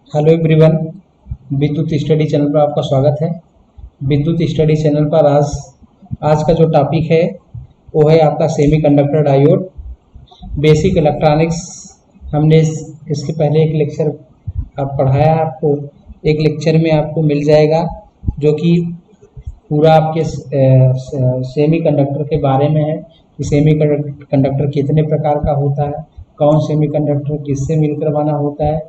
Hello everyone, विद्युत study channel पर आपका स्वागत है। विद्युत स्टडी चैनल पर आज का जो टॉपिक है वो है आपका सेमीकंडक्टर डायोड बेसिक इलेक्ट्रॉनिक्स। हमने इसके पहले एक लेक्चर पढ़ाया है आपको। एक लेक्चर में आपको मिल जाएगा जो कि पूरा आपके सेमीकंडक्टर के बारे में है कि सेमीकंडक्टर कितने प्रकार का होता है, कौन सेमीकंडक्टर किससे मिलकर बना होता है,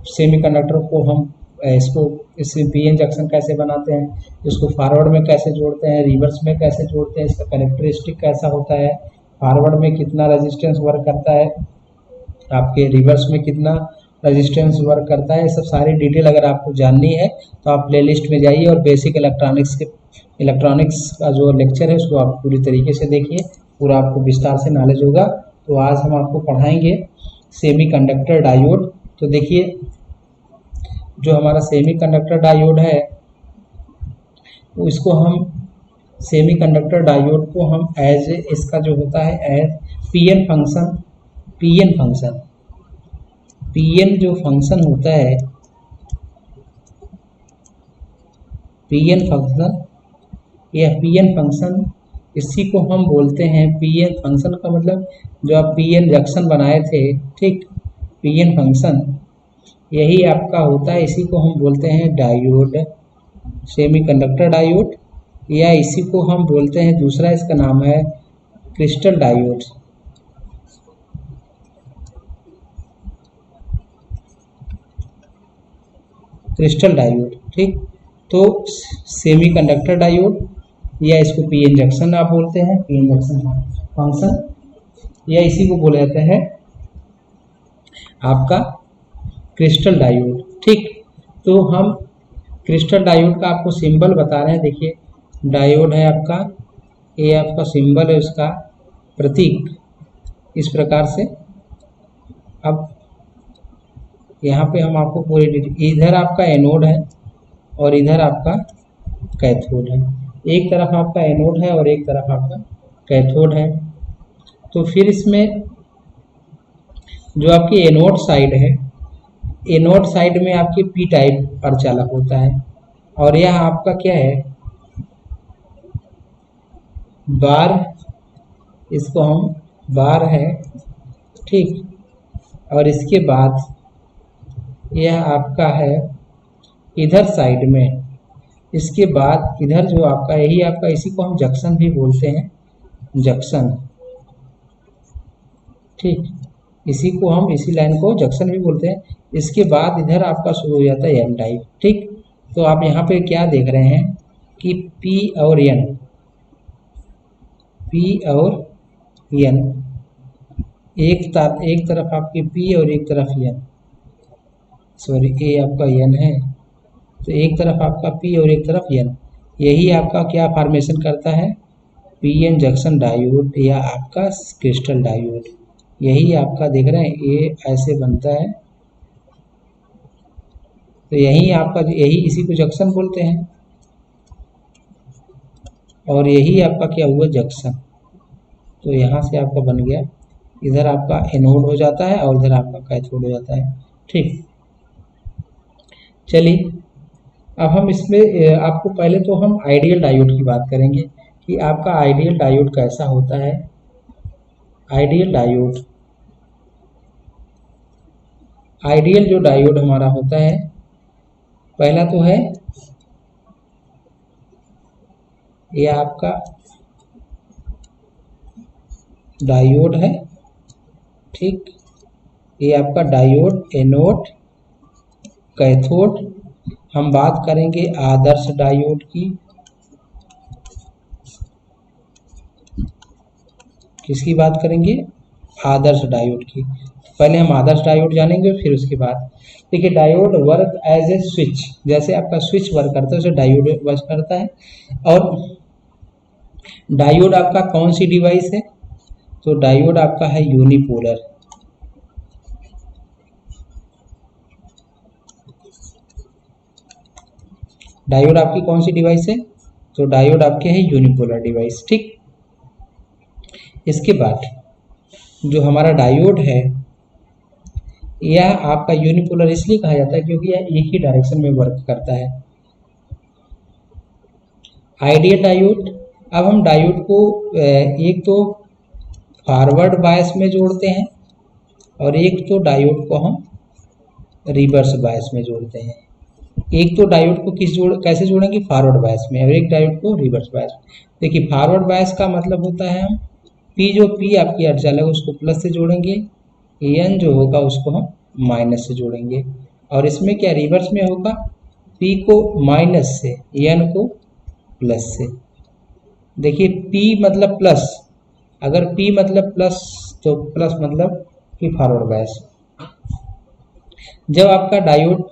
सेमीकंडक्टर को हम इस पीएन जंक्शन कैसे बनाते हैं, इसको फॉरवर्ड में कैसे जोड़ते हैं, रिवर्स में कैसे जोड़ते हैं, इसका कैरेक्टरिस्टिक कैसा होता है, फॉरवर्ड में कितना रेजिस्टेंस वर्क करता है, आपके रिवर्स में कितना रेजिस्टेंस वर्क करता है। सब सारी डिटेल अगर आपको जाननी है तो आप प्लेलिस्ट में जाइए और बेसिक इलेक्ट्रॉनिक्स का जो लेक्चर है उसको आप पूरी तरीके से देखिए, पूरा आपको विस्तार से नॉलेज होगा। तो आज हम आपको पढ़ाएंगे सेमीकंडक्टर डायोड। तो देखिए, जो हमारा सेमीकंडक्टर डायोड है तो इसको हम सेमीकंडक्टर डायोड को हम एज इसका जो होता है एज पीएन जो फंक्शन होता है, पीएन फंक्शन इसी को हम बोलते हैं। पीएन फंक्शन का मतलब जो आप पीएन जंक्शन बनाए थे, ठीक, पीएन फंक्शन यही आपका होता है। इसी को हम बोलते हैं डायोड, सेमीकंडक्टर डायोड, या इसी को हम बोलते हैं, दूसरा इसका नाम है क्रिस्टल डायोड। ठीक। तो सेमीकंडक्टर डायोड या इसको पीएन जंक्शन आप बोलते हैं, पीएन जंक्शन फंक्शन, या इसी को बोला जाता है आपका क्रिस्टल डायोड। ठीक। तो हम क्रिस्टल डायोड का आपको सिंबल बता रहे हैं। देखिए, डायोड है आपका, ये आपका सिंबल है, उसका प्रतीक इस प्रकार से। अब यहाँ पे हम आपको पूरी इधर आपका एनोड है और इधर आपका कैथोड है। एक तरफ आपका एनोड है और एक तरफ आपका कैथोड है। तो फिर इसमें जो आपकी एनोड साइड है, एनोड साइड में आपकी पी टाइप अर्धचालक होता है, और यह आपका क्या है, बार, इसको हम बार है, ठीक। और इसके बाद यह आपका है इधर साइड में, इसके बाद इधर जो आपका यही आपका, इसी को हम जंक्शन भी बोलते हैं, जंक्शन, ठीक। इसी को हम, इसी लाइन को जंक्शन भी बोलते हैं। इसके बाद इधर आपका शुरू हो जाता है एन टाइप, ठीक। तो आप यहाँ पे क्या देख रहे हैं कि P और N एक तरफ आपकी P और एक तरफ N, सॉरी ये आपका N है, तो एक तरफ आपका P और एक तरफ N, यही आपका क्या फॉर्मेशन करता है, पीएन जंक्शन डायोड या आपका क्रिस्टल डायोड। यही आपका देख रहे हैं, ये ऐसे बनता है। तो यही आपका, यही इसी को जंक्शन बोलते हैं, और यही आपका क्या हुआ, जंक्शन। तो यहाँ से आपका बन गया, इधर आपका एनोड हो जाता है और इधर आपका कैथोड हो जाता है, ठीक। चलिए, अब हम इसमें आपको पहले तो हम आइडियल डायोड की बात करेंगे कि आपका आइडियल डायोड कैसा होता है। आइडियल जो डायोड हमारा होता है, पहला तो है ये आपका डायोड है, ठीक। ये आपका डायोड, एनोड, कैथोड। हम बात करेंगे आदर्श डायोड की, किसकी बात करेंगे, आदर्श डायोड की। पहले हम आदर्श डायोड जानेंगे, फिर उसके बाद देखिए, diode work as a switch, जैसे आपका स्विच वर्क करता है उसे डायोड वर्क करता है। और डायोड आपका कौन सी डिवाइस है, तो डायोड आपका है यूनिपोलर। डायोड आपकी कौन सी डिवाइस है, तो डायोड आपके है यूनिपोलर डिवाइस, ठीक। इसके बाद जो हमारा डायोड है यह आपका यूनिपोलर इसलिए कहा जाता है क्योंकि यह एक ही डायरेक्शन में वर्क करता है। आइडियल डायोड, अब हम डायोड को एक तो फॉरवर्ड बायस में जोड़ते हैं और एक तो डायोड को हम रिवर्स बायस में जोड़ते हैं। एक तो डायोड को कैसे जोड़ेंगे, फॉरवर्ड बायस में, और एक डायोड को रिवर्स बायस में। देखिए फॉरवर्ड बायस का मतलब होता है हम पी आपकी अर्धचालक है उसको प्लस से जोड़ेंगे, एन जो होगा उसको हम माइनस से जोड़ेंगे। और इसमें क्या रिवर्स में होगा, पी को माइनस से, एन को प्लस से। देखिए पी मतलब प्लस, अगर पी मतलब प्लस तो प्लस मतलब कि फॉरवर्ड बायस। जब आपका डायोड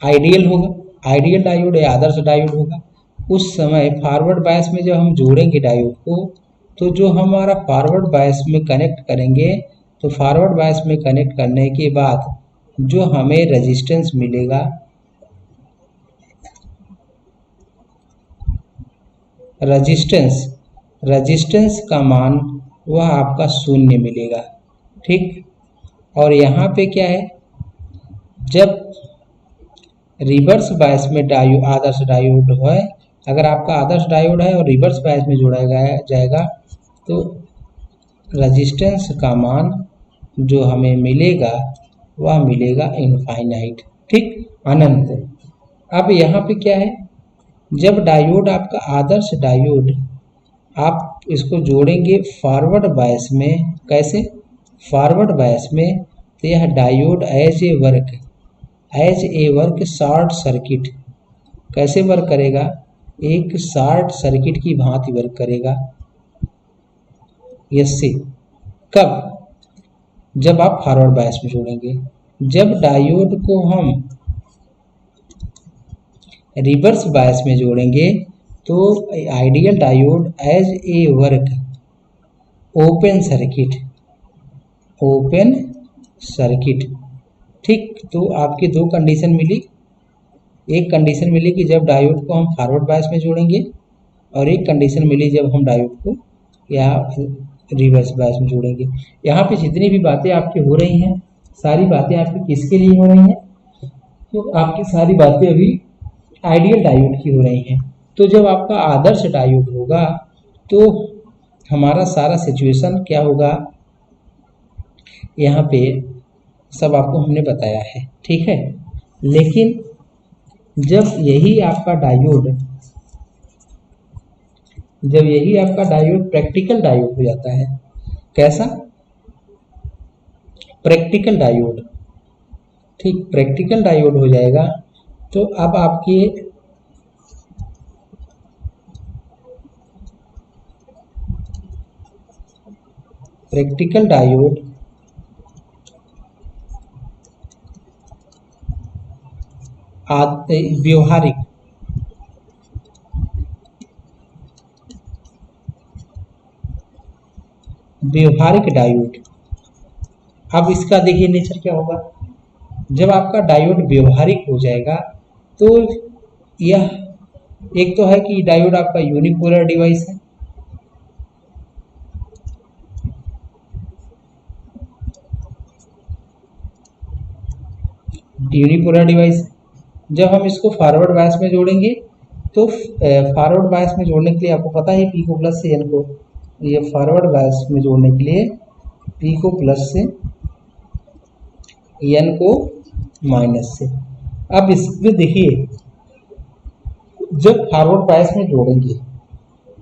आइडियल होगा, आइडियल डायोड या आदर्श डायोड होगा, उस समय फॉरवर्ड बायस में जब हम जोड़ेंगे डायोड को, तो जो हमारा फॉरवर्ड बायस में कनेक्ट करेंगे, तो फॉरवर्ड बायस में कनेक्ट करने के बाद जो हमें रेजिस्टेंस मिलेगा, रेजिस्टेंस का मान वह आपका शून्य मिलेगा। ठीक, और यहाँ पे क्या है, जब रिवर्स बायस में आदर्श डायोड है, अगर आपका आदर्श डायोड है और रिवर्स बायस में जोड़ा जाएगा तो रेजिस्टेंस का मान जो हमें मिलेगा वह मिलेगा इनफाइनाइट, ठीक, अनंत। अब यहाँ पे क्या है, जब डायोड आपका आदर्श डायोड आप इसको जोड़ेंगे फॉरवर्ड बायस में, कैसे, फॉरवर्ड बायस में, तो यह diode as a work short circuit कैसे वर्क करेगा, एक शॉर्ट सर्किट की भांति वर्क करेगा। यसे कब, जब आप फॉरवर्ड बायस में जोड़ेंगे। जब डायोड को हम रिवर्स बायस में जोड़ेंगे तो ideal diode as a work open circuit, ठीक। तो आपकी दो कंडीशन मिली, एक कंडीशन मिली कि जब डायोड को हम फॉरवर्ड बायस में जोड़ेंगे, और एक कंडीशन मिली जब हम डायोड को या रिवर्स बायस में जोड़ेंगे। यहाँ पे जितनी भी बातें आपकी हो रही हैं, सारी बातें आपकी किसके लिए हो रही हैं, तो आपकी सारी बातें अभी आइडियल डायोड की हो रही हैं। तो जब आपका आदर्श डायोड होगा तो हमारा सारा सिचुएशन क्या होगा, यहाँ पे सब आपको हमने बताया है, ठीक है। लेकिन जब यही आपका डायोड प्रैक्टिकल डायोड हो जाता है, कैसा, प्रैक्टिकल डायोड, ठीक, प्रैक्टिकल डायोड हो जाएगा, तो अब आपके प्रैक्टिकल डायोड व्यवहारिक डायोड। अब इसका देखिए नेचर क्या होगा, जब आपका डायोड व्यवहारिक हो जाएगा तो यह एक तो है कि डायोड आपका यूनिपोलर डिवाइस है, जब हम इसको फॉरवर्ड बायस में जोड़ेंगे तो फॉरवर्ड बायस में जोड़ने के लिए आपको पता है पी को प्लस से एन को, ये फॉरवर्ड बायस में जोड़ने के लिए पी को प्लस से एन को माइनस से। अब इसमें देखिए जब फॉरवर्ड बायस में जोड़ेंगे,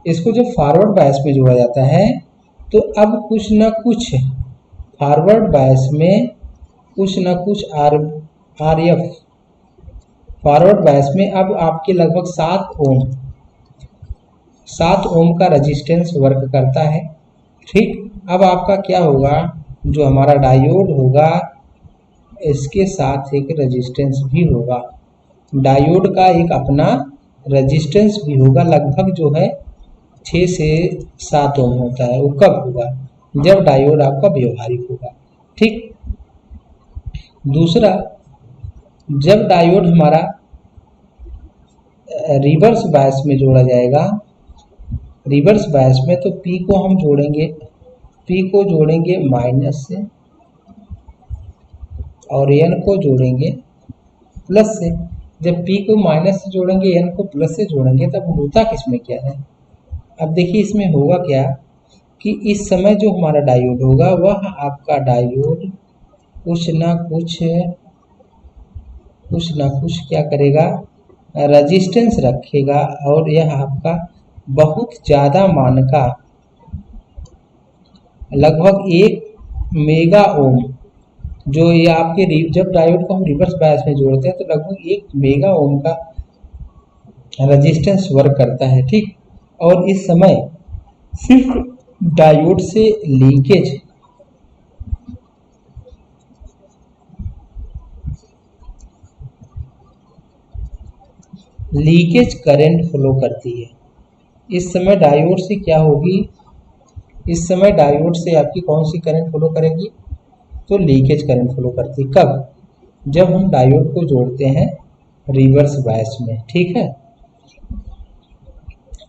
इसको जब फॉरवर्ड बायस में जोड़ा जाता है तो अब कुछ ना कुछ फॉरवर्ड बायस में कुछ ना कुछ आर एफ फॉरवर्ड बायस में अब आपके लगभग 7 ओम का रेजिस्टेंस वर्क करता है, ठीक। अब आपका क्या होगा, जो हमारा डायोड होगा इसके साथ एक रेजिस्टेंस भी होगा, डायोड का एक अपना रेजिस्टेंस भी होगा, लगभग जो है 6 से 7 ओम होता है। वो कब होगा, जब डायोड आपका व्यवहारिक होगा, ठीक। दूसरा, जब डायोड हमारा रिवर्स बायस में जोड़ा जाएगा, रिवर्स बायस में, तो पी को हम जोड़ेंगे, पी को जोड़ेंगे माइनस से और n को जोड़ेंगे प्लस से। जब p को माइनस से जोड़ेंगे, n को प्लस से जोड़ेंगे, तब होता किसमें क्या है। अब देखिए इसमें होगा क्या कि इस समय जो हमारा डायोड होगा वह आपका डायोड कुछ ना कुछ क्या करेगा, रेजिस्टेंस रखेगा, और यह आपका बहुत ज़्यादा मान का लगभग 1 मेगा ओम, जो ये आपके जब डायोड को हम रिवर्स बायस में जोड़ते हैं तो लगभग 1 मेगा ओम का रेजिस्टेंस वर्क करता है, ठीक। और इस समय सिर्फ डायोड से लीकेज करंट फ्लो करती है। इस समय डायोड से क्या होगी, इस समय डायोड से आपकी कौन सी करंट फ्लो करेगी, तो लीकेज करंट फ्लो करती है। कब, जब हम डायोड को जोड़ते हैं रिवर्स बायस में, ठीक है।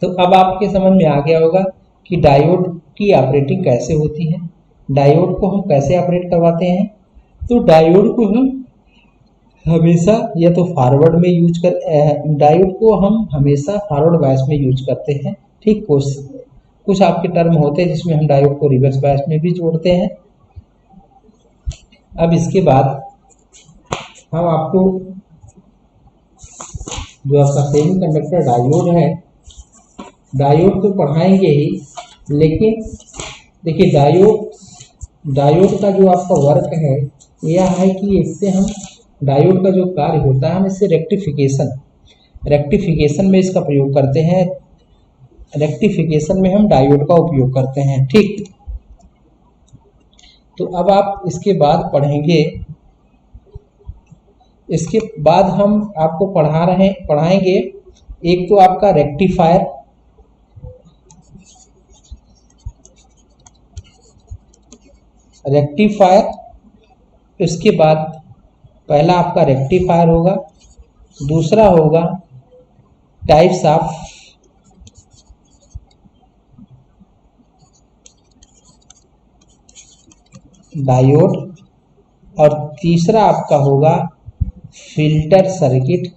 तो अब आपके समझ में आ गया होगा कि डायोड की ऑपरेटिंग कैसे होती है, डायोड को हम कैसे ऑपरेट करवाते हैं। तो डायोड को हम हमेशा या तो फॉरवर्ड में यूज कर डायोड को हम हमेशा फॉरवर्ड बायस में यूज करते हैं, ठीक। कुछ आपके टर्म होते हैं जिसमें हम डायोड को रिवर्स बायस में भी जोड़ते हैं। अब इसके बाद हम आपको जो आपका सेमीकंडक्टर डायोड है, डायोड तो पढ़ाएंगे ही, लेकिन देखिए डायोड का जो आपका वर्क है यह है कि इससे हम डायोड का जो कार्य होता है हम इससे रेक्टिफिकेशन में इसका प्रयोग करते हैं, रेक्टिफिकेशन में हम डायोड का उपयोग करते हैं, ठीक। तो अब आप इसके बाद पढ़ेंगे, इसके बाद हम आपको पढ़ाएंगे एक तो आपका रेक्टिफायर, इसके बाद पहला आपका रेक्टिफायर होगा, दूसरा होगा टाइप्स ऑफ डायोड, और तीसरा आपका होगा फिल्टर सर्किट,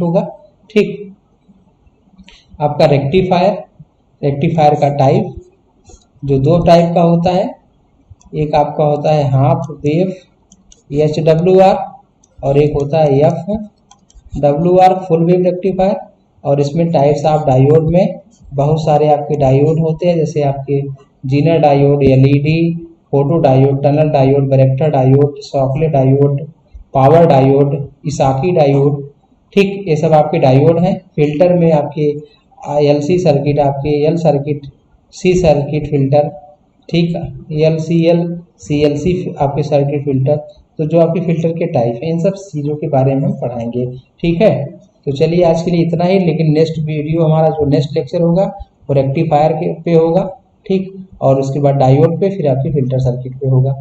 होगा, ठीक। आपका रेक्टिफायर का टाइप जो 2 टाइप का होता है, एक आपका होता है हाफ वेव HWR और एक होता है FWR फुल वेव रेक्टिफायर। और इसमें टाइप्स ऑफ डायोड में बहुत सारे आपके डायोड होते हैं, जैसे आपके Zener diode, LED, photo diode, tunnel diode, varactor diode, Shockley diode, power diode, इसाकी diode, ठीक। ये सब आपके डायोड हैं। फिल्टर में आपके LC सर्किट, आपके L circuit, C circuit filter, ठीक, LCL, CLC आपके सर्किट फिल्टर। तो जो आपके फिल्टर के टाइप हैं इन सब चीज़ों के बारे में हम पढ़ाएंगे, ठीक है। तो चलिए आज के लिए इतना ही, लेकिन नेक्स्ट वीडियो हमारा जो नेक्स्ट लेक्चर होगा वो रेक्टिफायर पे होगा, ठीक, और उसके बाद डायोड पे, फिर आपके फिल्टर सर्किट पे होगा।